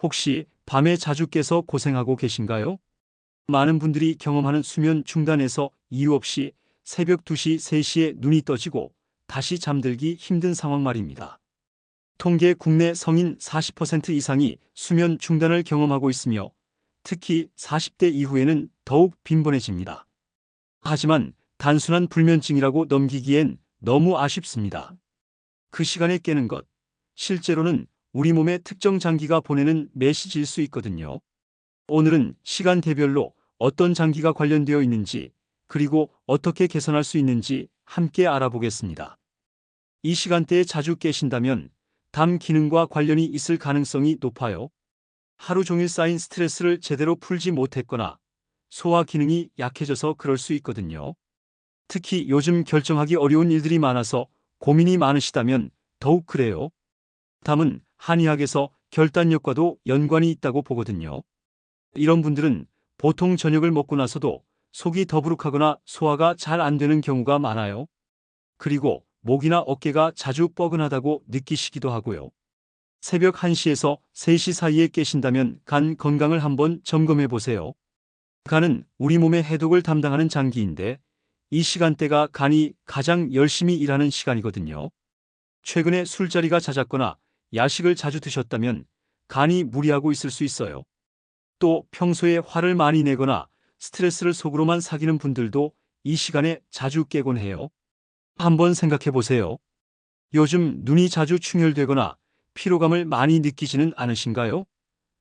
혹시 밤에 자주 깨서 고생하고 계신가요? 많은 분들이 경험하는 수면 중단에서 이유 없이 새벽 2시, 3시에 눈이 떠지고 다시 잠들기 힘든 상황 말입니다. 통계 국내 성인 40% 이상이 수면 중단을 경험하고 있으며 특히 40대 이후에는 더욱 빈번해집니다. 하지만 단순한 불면증이라고 넘기기엔 너무 아쉽습니다. 그 시간에 깨는 것, 실제로는 우리 몸의 특정 장기가 보내는 메시지일 수 있거든요. 오늘은 시간대별로 어떤 장기가 관련되어 있는지, 그리고 어떻게 개선할 수 있는지 함께 알아보겠습니다. 이 시간대에 자주 깨신다면 담 기능과 관련이 있을 가능성이 높아요. 하루 종일 쌓인 스트레스를 제대로 풀지 못했거나 소화 기능이 약해져서 그럴 수 있거든요. 특히 요즘 결정하기 어려운 일들이 많아서 고민이 많으시다면 더욱 그래요. 담은 한의학에서 결단력과도 연관이 있다고 보거든요. 이런 분들은 보통 저녁을 먹고 나서도 속이 더부룩하거나 소화가 잘 안 되는 경우가 많아요. 그리고 목이나 어깨가 자주 뻐근하다고 느끼시기도 하고요. 새벽 1시에서 3시 사이에 깨신다면 간 건강을 한번 점검해 보세요. 간은 우리 몸의 해독을 담당하는 장기인데 이 시간대가 간이 가장 열심히 일하는 시간이거든요. 최근에 술자리가 잦았거나 야식을 자주 드셨다면 간이 무리하고 있을 수 있어요. 또 평소에 화를 많이 내거나 스트레스를 속으로만 사귀는 분들도 이 시간에 자주 깨곤 해요. 한번 생각해 보세요. 요즘 눈이 자주 충혈되거나 피로감을 많이 느끼지는 않으신가요?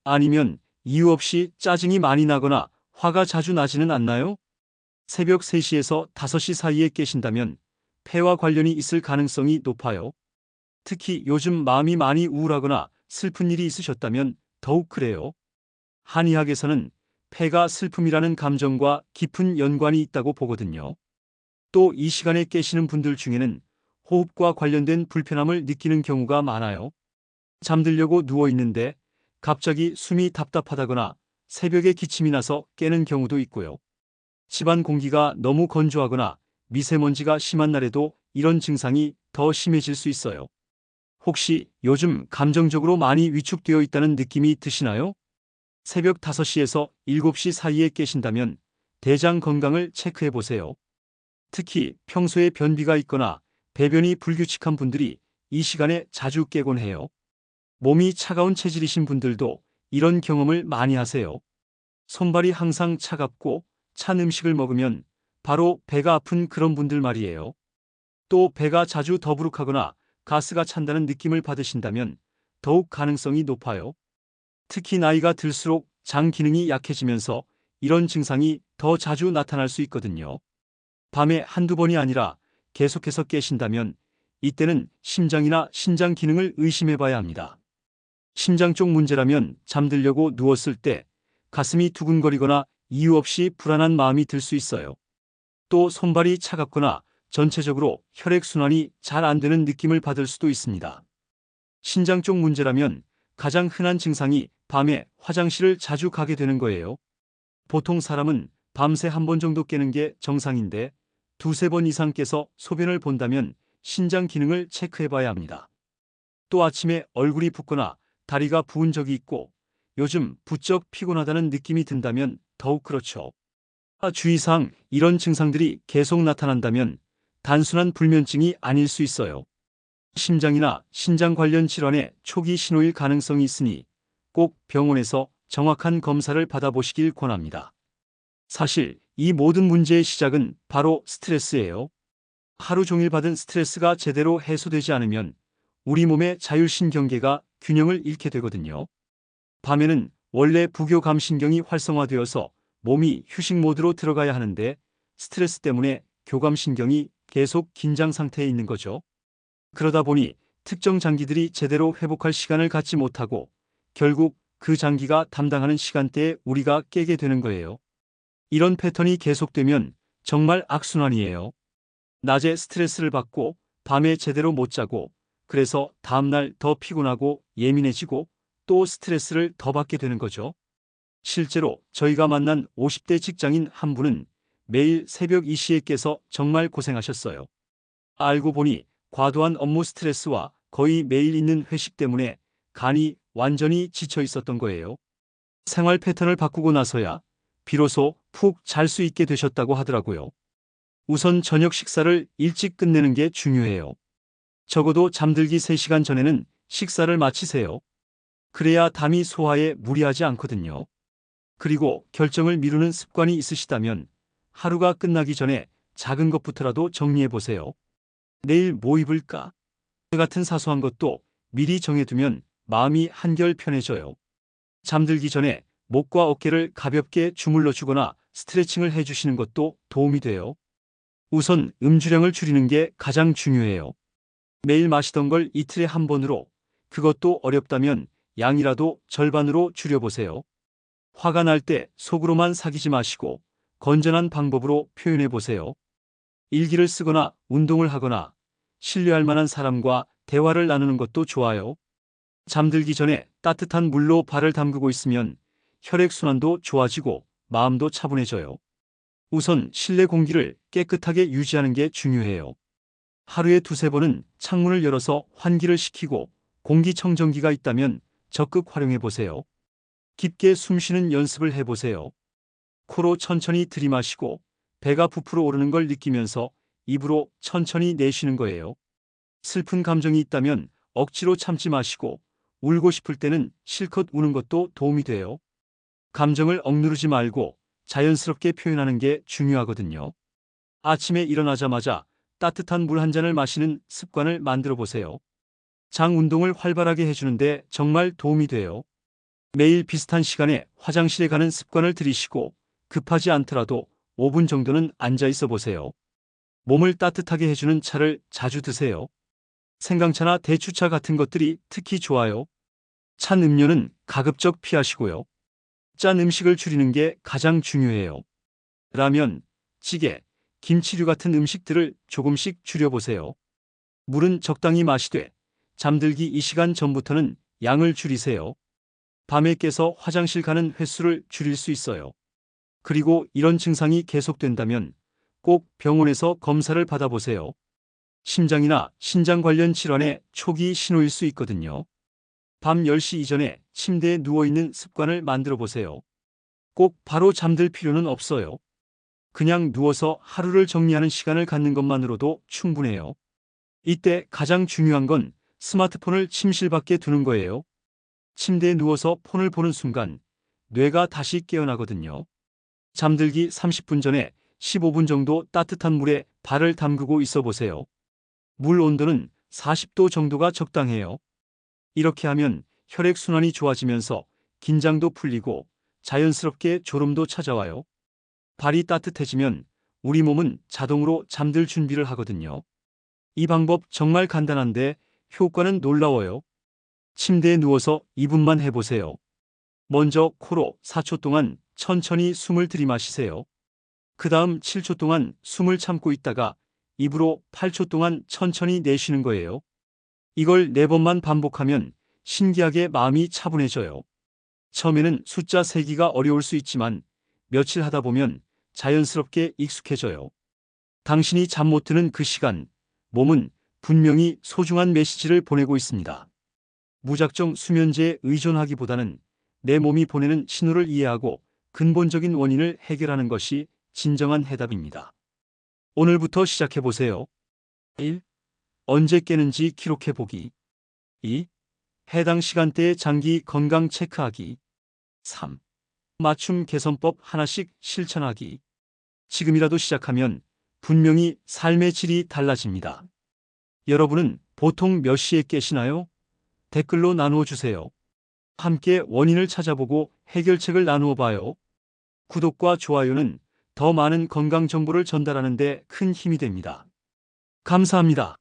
아니면 이유 없이 짜증이 많이 나거나 화가 자주 나지는 않나요? 새벽 3시에서 5시 사이에 깨신다면 폐와 관련이 있을 가능성이 높아요. 특히 요즘 마음이 많이 우울하거나 슬픈 일이 있으셨다면 더욱 그래요. 한의학에서는 폐가 슬픔이라는 감정과 깊은 연관이 있다고 보거든요. 또 이 시간에 깨시는 분들 중에는 호흡과 관련된 불편함을 느끼는 경우가 많아요. 잠들려고 누워 있는데 갑자기 숨이 답답하다거나 새벽에 기침이 나서 깨는 경우도 있고요. 집안 공기가 너무 건조하거나 미세먼지가 심한 날에도 이런 증상이 더 심해질 수 있어요. 혹시 요즘 감정적으로 많이 위축되어 있다는 느낌이 드시나요? 새벽 5시에서 7시 사이에 깨신다면 대장 건강을 체크해 보세요. 특히 평소에 변비가 있거나 배변이 불규칙한 분들이 이 시간에 자주 깨곤 해요. 몸이 차가운 체질이신 분들도 이런 경험을 많이 하세요. 손발이 항상 차갑고 찬 음식을 먹으면 바로 배가 아픈 그런 분들 말이에요. 또 배가 자주 더부룩하거나 가스가 찬다는 느낌을 받으신다면 더욱 가능성이 높아요. 특히 나이가 들수록 장 기능이 약해지면서 이런 증상이 더 자주 나타날 수 있거든요. 밤에 한두 번이 아니라 계속해서 깨신다면 이때는 심장이나 신장 기능을 의심해 봐야 합니다. 심장 쪽 문제라면 잠들려고 누웠을 때 가슴이 두근거리거나 이유 없이 불안한 마음이 들 수 있어요. 또 손발이 차갑거나 전체적으로 혈액순환이 잘 안 되는 느낌을 받을 수도 있습니다. 신장 쪽 문제라면 가장 흔한 증상이 밤에 화장실을 자주 가게 되는 거예요. 보통 사람은 밤새 한 번 정도 깨는 게 정상인데 두세 번 이상 깨서 소변을 본다면 신장 기능을 체크해 봐야 합니다. 또 아침에 얼굴이 붓거나 다리가 부은 적이 있고 요즘 부쩍 피곤하다는 느낌이 든다면 더욱 그렇죠. 주의사항, 이런 증상들이 계속 나타난다면 단순한 불면증이 아닐 수 있어요. 심장이나 신장 관련 질환의 초기 신호일 가능성이 있으니 꼭 병원에서 정확한 검사를 받아보시길 권합니다. 사실 이 모든 문제의 시작은 바로 스트레스예요. 하루 종일 받은 스트레스가 제대로 해소되지 않으면 우리 몸의 자율신경계가 균형을 잃게 되거든요. 밤에는 원래 부교감신경이 활성화되어서 몸이 휴식 모드로 들어가야 하는데 스트레스 때문에 교감신경이 계속 긴장 상태에 있는 거죠. 그러다 보니 특정 장기들이 제대로 회복할 시간을 갖지 못하고 결국 그 장기가 담당하는 시간대에 우리가 깨게 되는 거예요. 이런 패턴이 계속되면 정말 악순환이에요. 낮에 스트레스를 받고 밤에 제대로 못 자고 그래서 다음날 더 피곤하고 예민해지고 또 스트레스를 더 받게 되는 거죠. 실제로 저희가 만난 50대 직장인 한 분은 매일 새벽 2시에 깨서 정말 고생하셨어요. 알고 보니 과도한 업무 스트레스와 거의 매일 있는 회식 때문에 간이 완전히 지쳐 있었던 거예요. 생활 패턴을 바꾸고 나서야 비로소 푹 잘 수 있게 되셨다고 하더라고요. 우선 저녁 식사를 일찍 끝내는 게 중요해요. 적어도 잠들기 3시간 전에는 식사를 마치세요. 그래야 담이 소화에 무리하지 않거든요. 그리고 결정을 미루는 습관이 있으시다면 하루가 끝나기 전에 작은 것부터라도 정리해 보세요. 내일 뭐 입을까? 같은 사소한 것도 미리 정해두면 마음이 한결 편해져요. 잠들기 전에 목과 어깨를 가볍게 주물러 주거나 스트레칭을 해주시는 것도 도움이 돼요. 우선 음주량을 줄이는 게 가장 중요해요. 매일 마시던 걸 이틀에 한 번으로, 그것도 어렵다면 양이라도 절반으로 줄여보세요. 화가 날 때 속으로만 사귀지 마시고 건전한 방법으로 표현해 보세요. 일기를 쓰거나 운동을 하거나 신뢰할 만한 사람과 대화를 나누는 것도 좋아요. 잠들기 전에 따뜻한 물로 발을 담그고 있으면 혈액순환도 좋아지고 마음도 차분해져요. 우선 실내 공기를 깨끗하게 유지하는 게 중요해요. 하루에 2~3번은 창문을 열어서 환기를 시키고 공기청정기가 있다면 적극 활용해 보세요. 깊게 숨쉬는 연습을 해보세요. 코로 천천히 들이마시고 배가 부풀어 오르는 걸 느끼면서 입으로 천천히 내쉬는 거예요. 슬픈 감정이 있다면 억지로 참지 마시고 울고 싶을 때는 실컷 우는 것도 도움이 돼요. 감정을 억누르지 말고 자연스럽게 표현하는 게 중요하거든요. 아침에 일어나자마자 따뜻한 물 한 잔을 마시는 습관을 만들어 보세요. 장 운동을 활발하게 해주는데 정말 도움이 돼요. 매일 비슷한 시간에 화장실에 가는 습관을 들이시고 급하지 않더라도 5분 정도는 앉아 있어 보세요. 몸을 따뜻하게 해주는 차를 자주 드세요. 생강차나 대추차 같은 것들이 특히 좋아요. 찬 음료는 가급적 피하시고요. 짠 음식을 줄이는 게 가장 중요해요. 라면, 찌개, 김치류 같은 음식들을 조금씩 줄여보세요. 물은 적당히 마시되 잠들기 2시간 전부터는 양을 줄이세요. 밤에 깨서 화장실 가는 횟수를 줄일 수 있어요. 그리고 이런 증상이 계속된다면 꼭 병원에서 검사를 받아보세요. 심장이나 신장 관련 질환의 초기 신호일 수 있거든요. 밤 10시 이전에 침대에 누워있는 습관을 만들어 보세요. 꼭 바로 잠들 필요는 없어요. 그냥 누워서 하루를 정리하는 시간을 갖는 것만으로도 충분해요. 이때 가장 중요한 건 스마트폰을 침실 밖에 두는 거예요. 침대에 누워서 폰을 보는 순간 뇌가 다시 깨어나거든요. 잠들기 30분 전에 15분 정도 따뜻한 물에 발을 담그고 있어 보세요. 물 온도는 40도 정도가 적당해요. 이렇게 하면 혈액순환이 좋아지면서 긴장도 풀리고 자연스럽게 졸음도 찾아와요. 발이 따뜻해지면 우리 몸은 자동으로 잠들 준비를 하거든요. 이 방법 정말 간단한데 효과는 놀라워요. 침대에 누워서 2분만 해보세요. 먼저 코로 4초 동안 천천히 숨을 들이마시세요. 그 다음 7초 동안 숨을 참고 있다가 입으로 8초 동안 천천히 내쉬는 거예요. 이걸 4번만 반복하면 신기하게 마음이 차분해져요. 처음에는 숫자 세기가 어려울 수 있지만 며칠 하다 보면 자연스럽게 익숙해져요. 당신이 잠 못 드는 그 시간, 몸은 분명히 소중한 메시지를 보내고 있습니다. 무작정 수면제에 의존하기보다는 내 몸이 보내는 신호를 이해하고 근본적인 원인을 해결하는 것이 진정한 해답입니다. 오늘부터 시작해보세요. 1. 언제 깨는지 기록해보기. 2. 해당 시간대의 장기 건강 체크하기. 3. 맞춤 개선법 하나씩 실천하기. 지금이라도 시작하면 분명히 삶의 질이 달라집니다. 여러분은 보통 몇 시에 깨시나요? 댓글로 나누어 주세요. 함께 원인을 찾아보고 해결책을 나누어 봐요. 구독과 좋아요는 더 많은 건강 정보를 전달하는 데 큰 힘이 됩니다. 감사합니다.